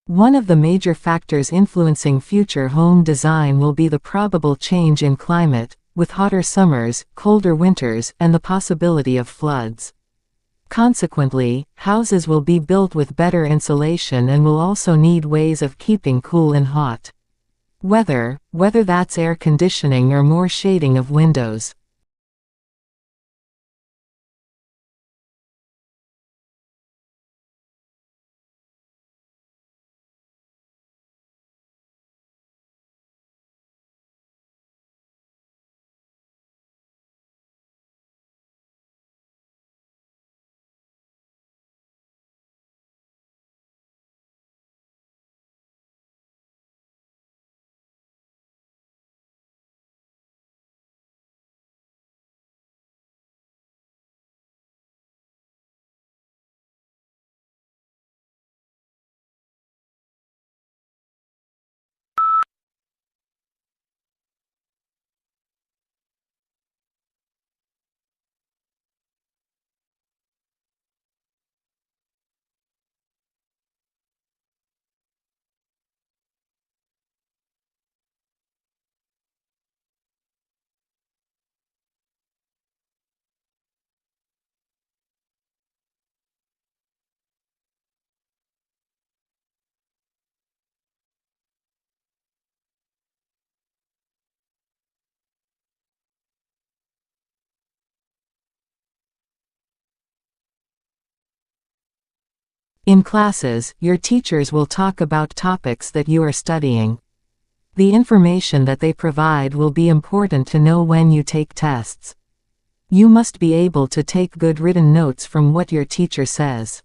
One of the major factors influencing future home design will be the probable change in climate, with hotter summers, colder winters, and the possibility of floods. Consequently, houses will be built with better insulation and will also need ways of keeping cool in hot weather, whether that's air conditioning or more shading of windows. In classes, your teachers will talk about topics that you are studying. The information that they provide will be important to know when you take tests. You must be able to take good written notes from what your teacher says.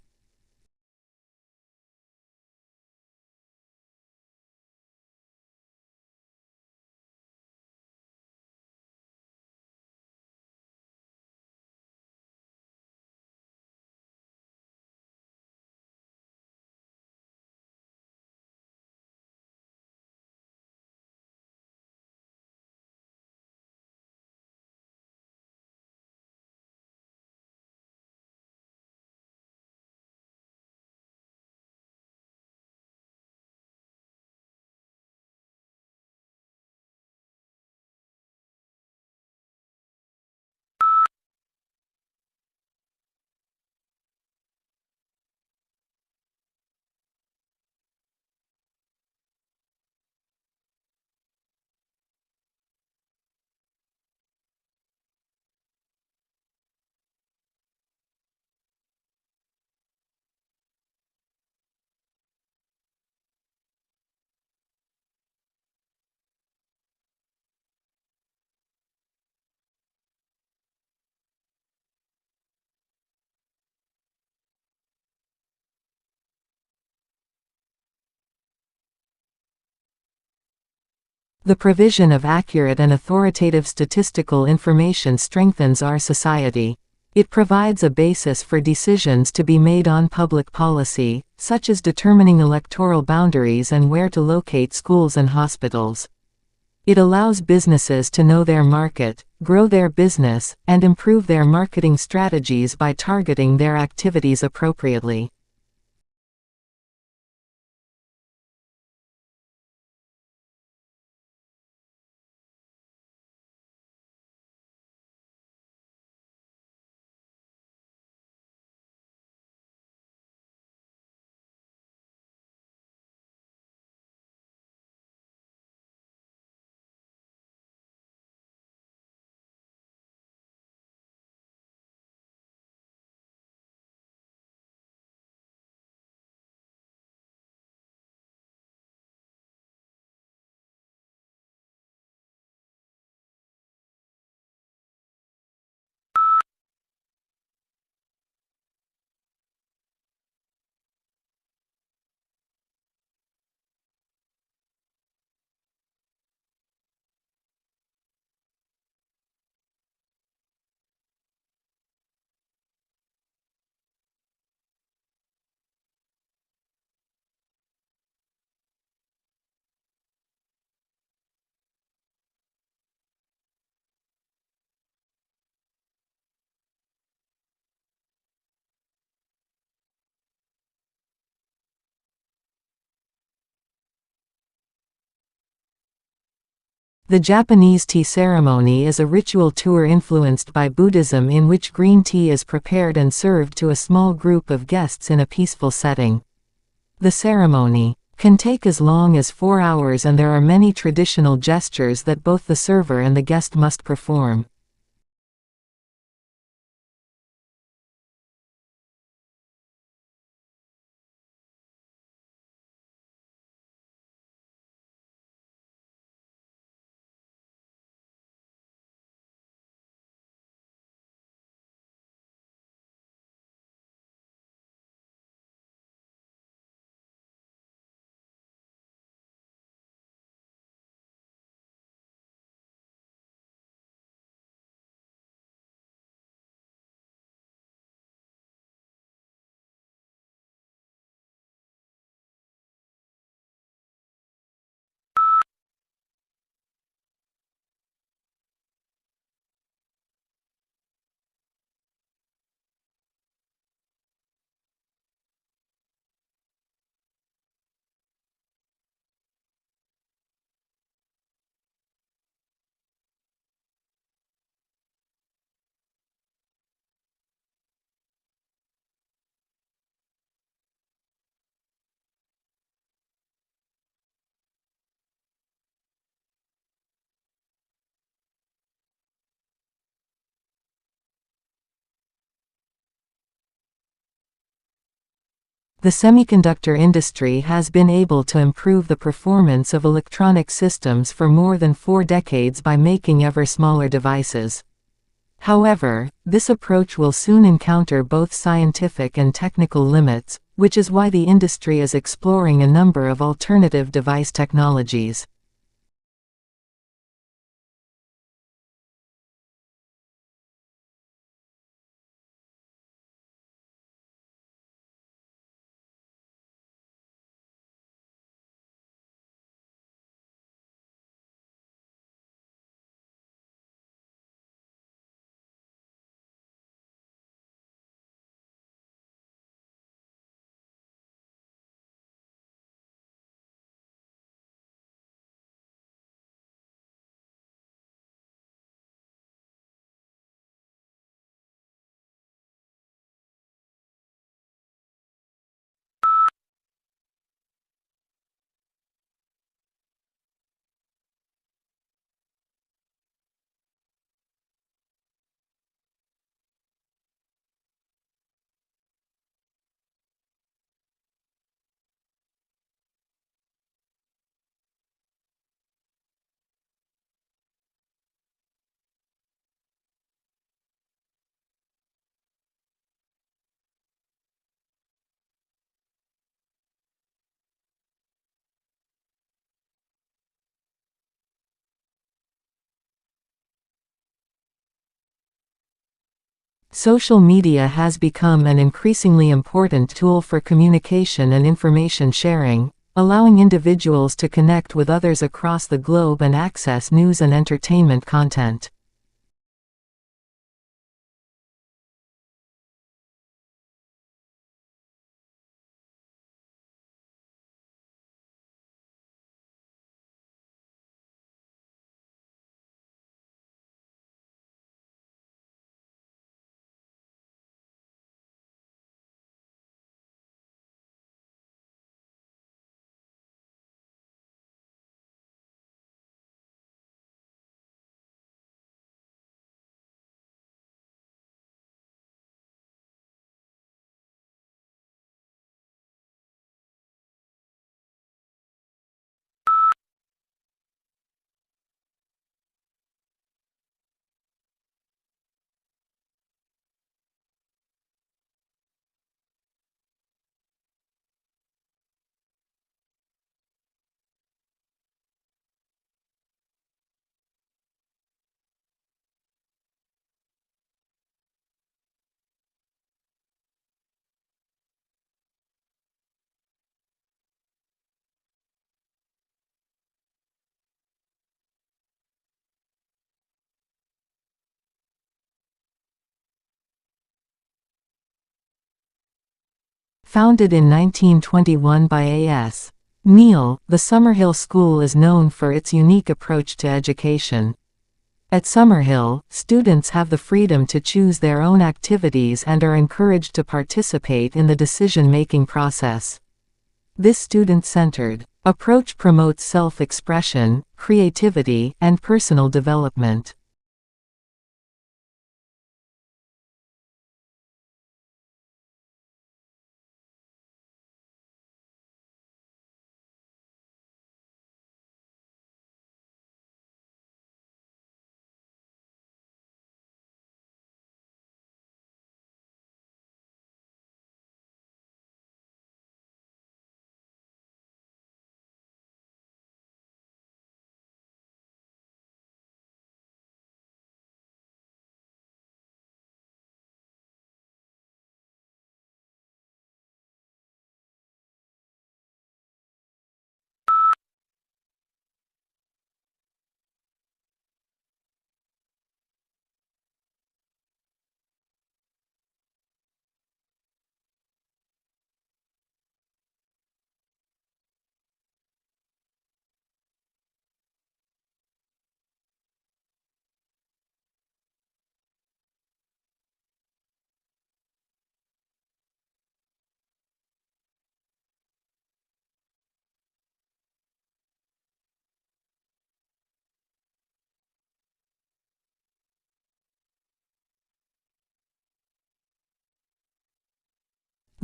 The provision of accurate and authoritative statistical information strengthens our society. It provides a basis for decisions to be made on public policy, such as determining electoral boundaries and where to locate schools and hospitals. It allows businesses to know their market, grow their business, and improve their marketing strategies by targeting their activities appropriately. The Japanese tea ceremony is a ritual tour influenced by Buddhism in which green tea is prepared and served to a small group of guests in a peaceful setting. The ceremony can take as long as 4 hours, and there are many traditional gestures that both the server and the guest must perform. The semiconductor industry has been able to improve the performance of electronic systems for more than 4 decades by making ever smaller devices. However, this approach will soon encounter both scientific and technical limits, which is why the industry is exploring a number of alternative device technologies. Social media has become an increasingly important tool for communication and information sharing, allowing individuals to connect with others across the globe and access news and entertainment content. Founded in 1921 by A.S. Neal, the Summerhill School is known for its unique approach to education. At Summerhill, students have the freedom to choose their own activities and are encouraged to participate in the decision-making process. This student-centered approach promotes self-expression, creativity, and personal development.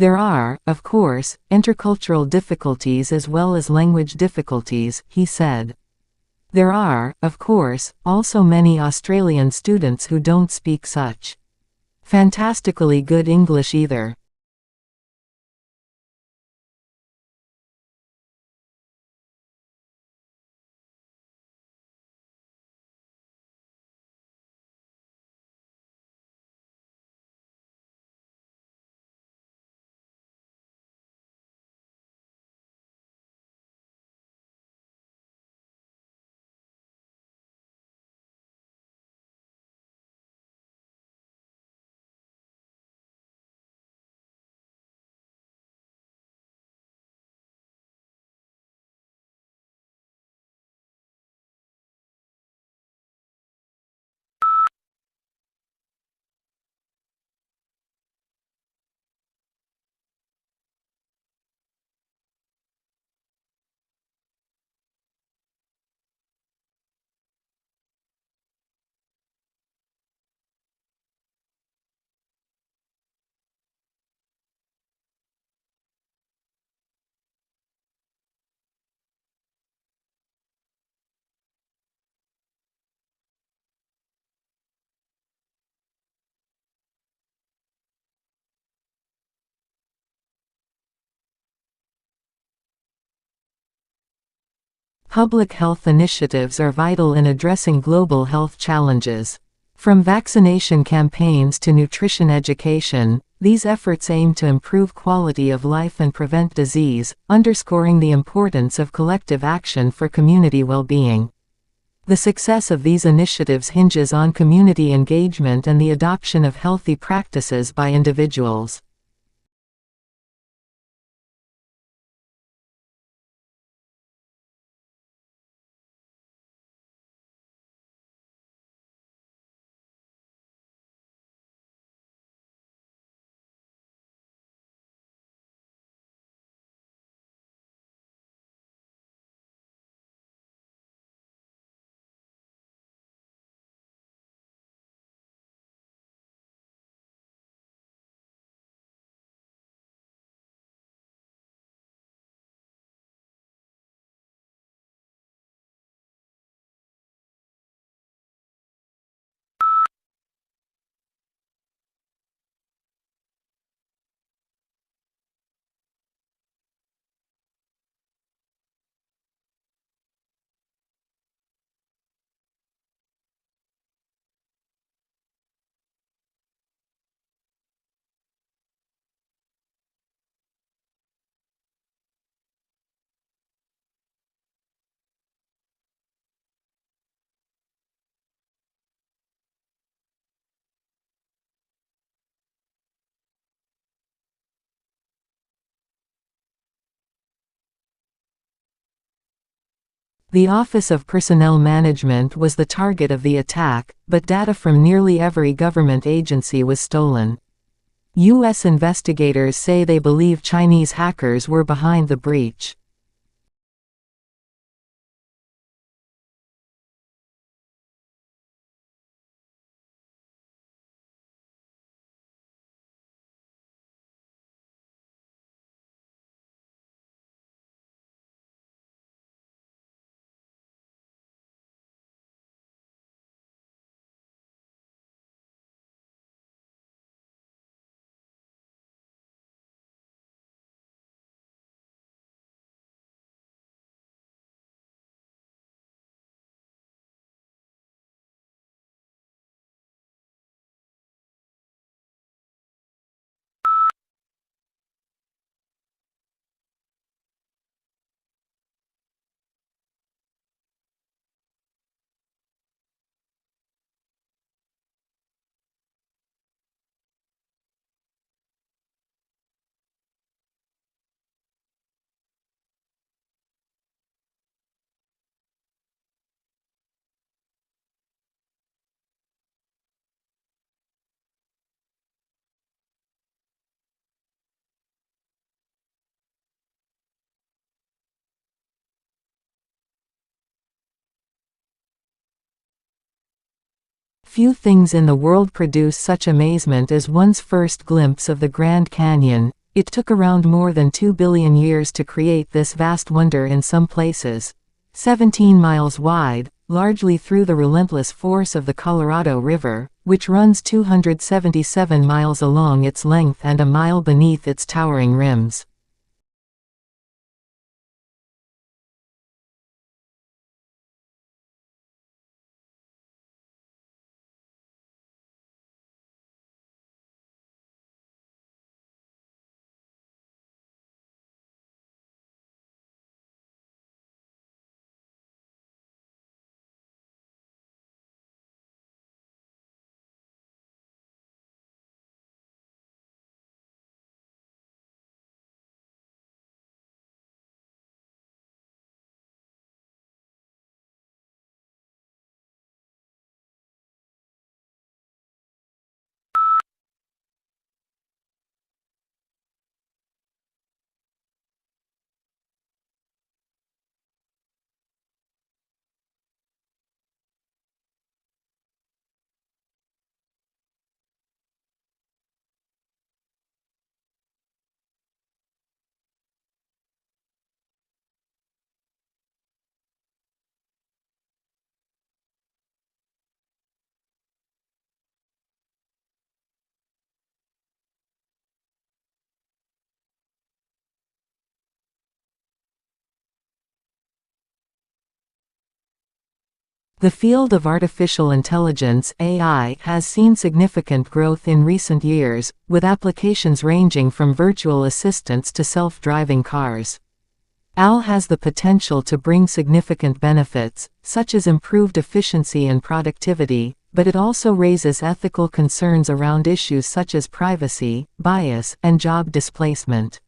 There are, of course, intercultural difficulties as well as language difficulties, he said. There are, of course, also many Australian students who don't speak such fantastically good English either. Public health initiatives are vital in addressing global health challenges. From vaccination campaigns to nutrition education, these efforts aim to improve quality of life and prevent disease, underscoring the importance of collective action for community well-being. The success of these initiatives hinges on community engagement and the adoption of healthy practices by individuals. The Office of Personnel Management was the target of the attack, but data from nearly every government agency was stolen. U.S. investigators say they believe Chinese hackers were behind the breach. Few things in the world produce such amazement as one's first glimpse of the Grand Canyon. It took around more than 2 billion years to create this vast wonder in some places. 17 miles wide, largely through the relentless force of the Colorado River, which runs 277 miles along its length and a mile beneath its towering rims. The field of artificial intelligence (AI) has seen significant growth in recent years, with applications ranging from virtual assistants to self-driving cars. AI has the potential to bring significant benefits, such as improved efficiency and productivity, but it also raises ethical concerns around issues such as privacy, bias, and job displacement.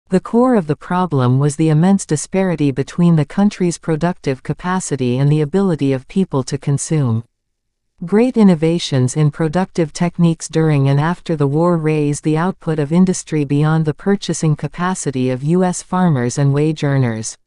The core of the problem was the immense disparity between the country's productive capacity and the ability of people to consume. Great innovations in productive techniques during and after the war raised the output of industry beyond the purchasing capacity of U.S. farmers and wage earners.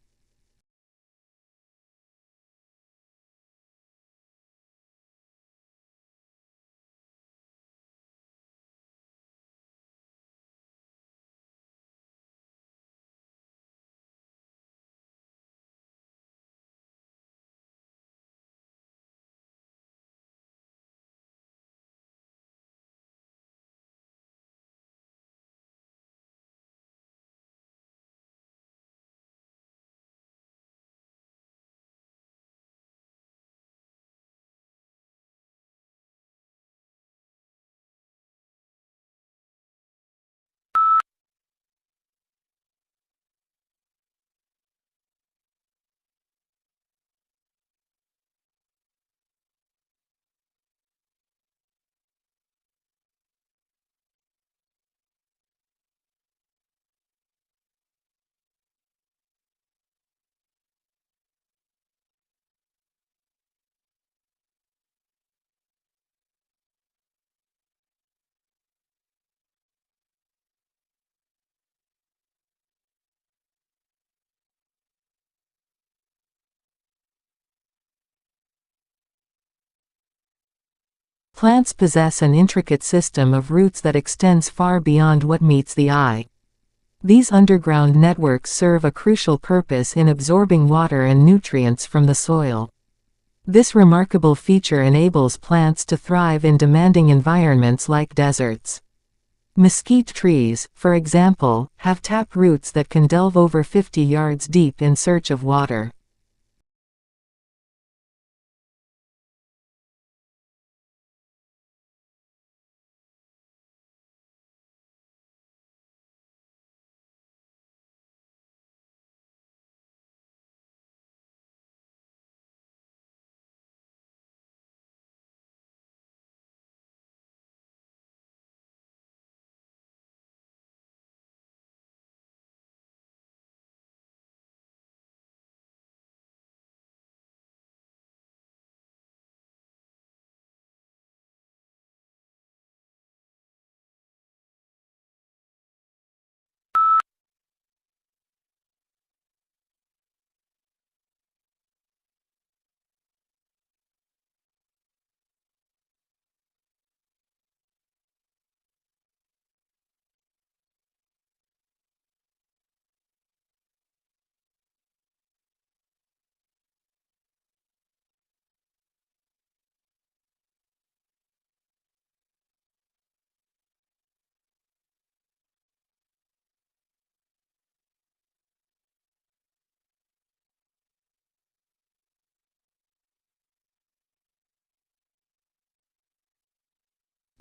Plants possess an intricate system of roots that extends far beyond what meets the eye. These underground networks serve a crucial purpose in absorbing water and nutrients from the soil. This remarkable feature enables plants to thrive in demanding environments like deserts. Mesquite trees, for example, have tap roots that can delve over 50 yards deep in search of water.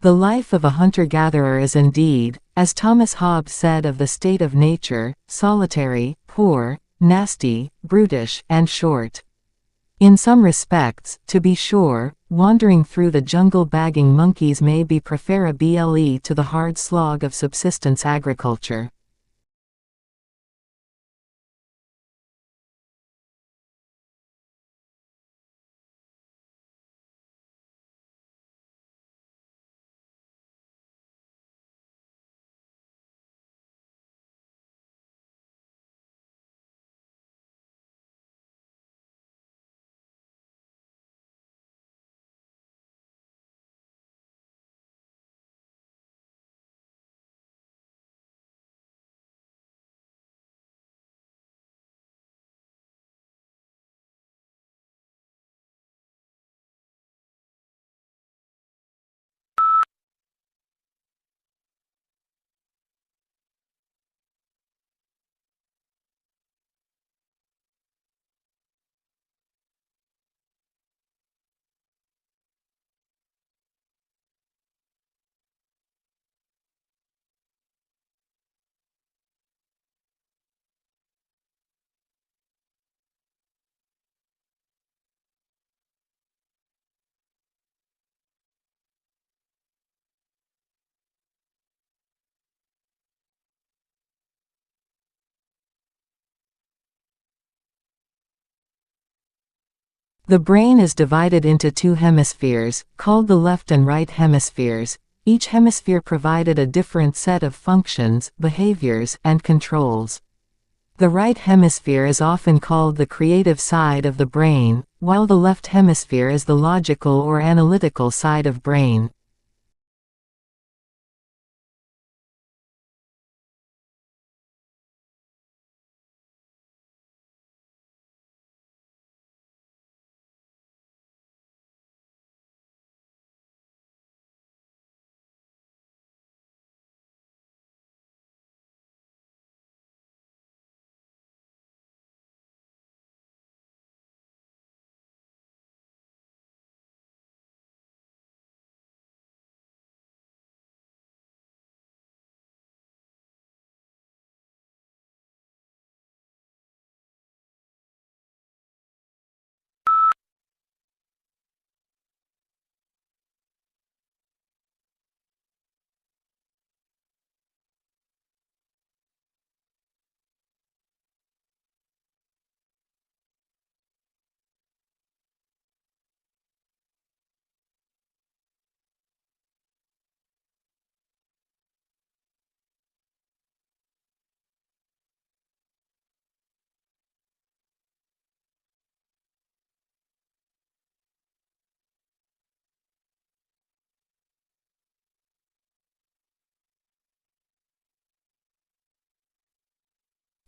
The life of a hunter-gatherer is indeed, as Thomas Hobbes said of the state of nature, solitary, poor, nasty, brutish, and short. In some respects, to be sure, wandering through the jungle bagging monkeys may be preferable to the hard slog of subsistence agriculture. The brain is divided into two hemispheres, called the left and right hemispheres. Each hemisphere provided a different set of functions, behaviors, and controls. The right hemisphere is often called the creative side of the brain, while the left hemisphere is the logical or analytical side of brain.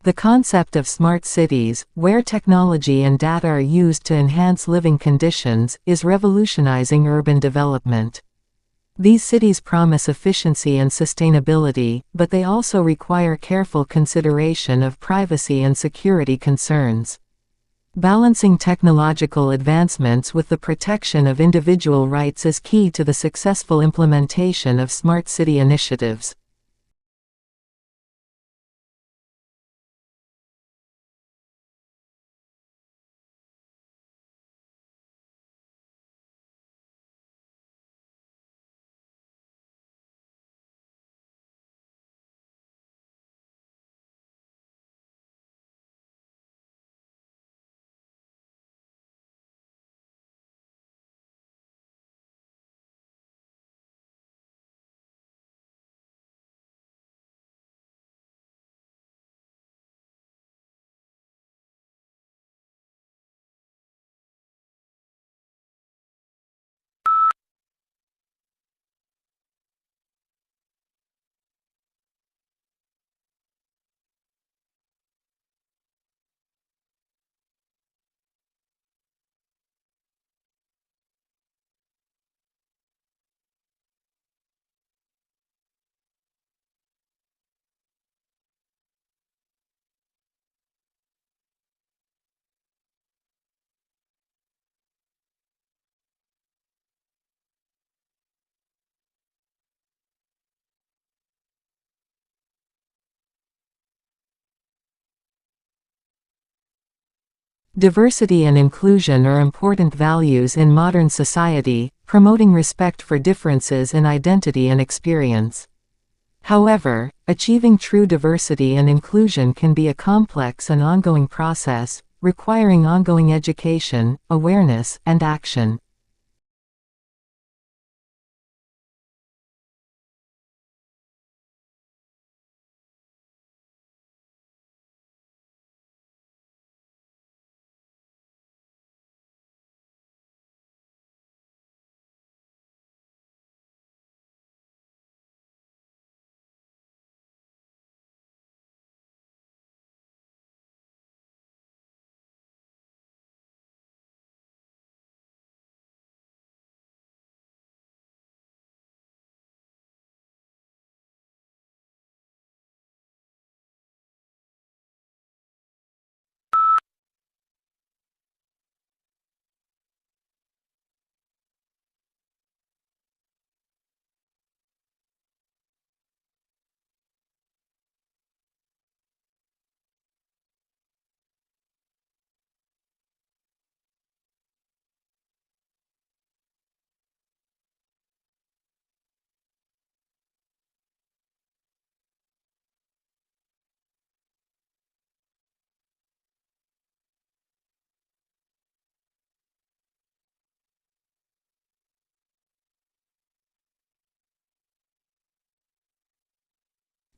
The concept of smart cities, where technology and data are used to enhance living conditions, is revolutionizing urban development. These cities promise efficiency and sustainability, but they also require careful consideration of privacy and security concerns. Balancing technological advancements with the protection of individual rights is key to the successful implementation of smart city initiatives. Diversity and inclusion are important values in modern society, promoting respect for differences in identity and experience. However, achieving true diversity and inclusion can be a complex and ongoing process, requiring ongoing education, awareness, and action.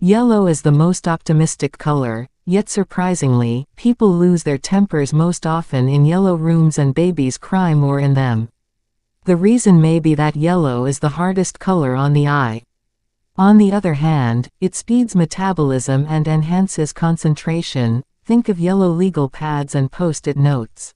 Yellow is the most optimistic color, yet surprisingly, people lose their tempers most often in yellow rooms and babies cry more in them. The reason may be that yellow is the hardest color on the eye. On the other hand, it speeds metabolism and enhances concentration. Think of yellow legal pads and post-it notes.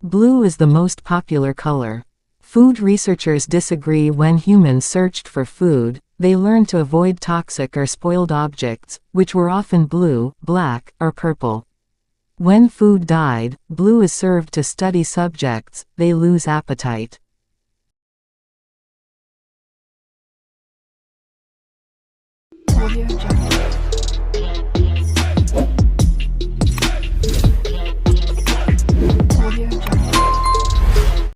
Blue is the most popular color. Food researchers disagree. When humans searched for food, they learned to avoid toxic or spoiled objects, which were often blue, black, or purple. When food died, blue is served to study subjects, they lose appetite. Audio Jungle.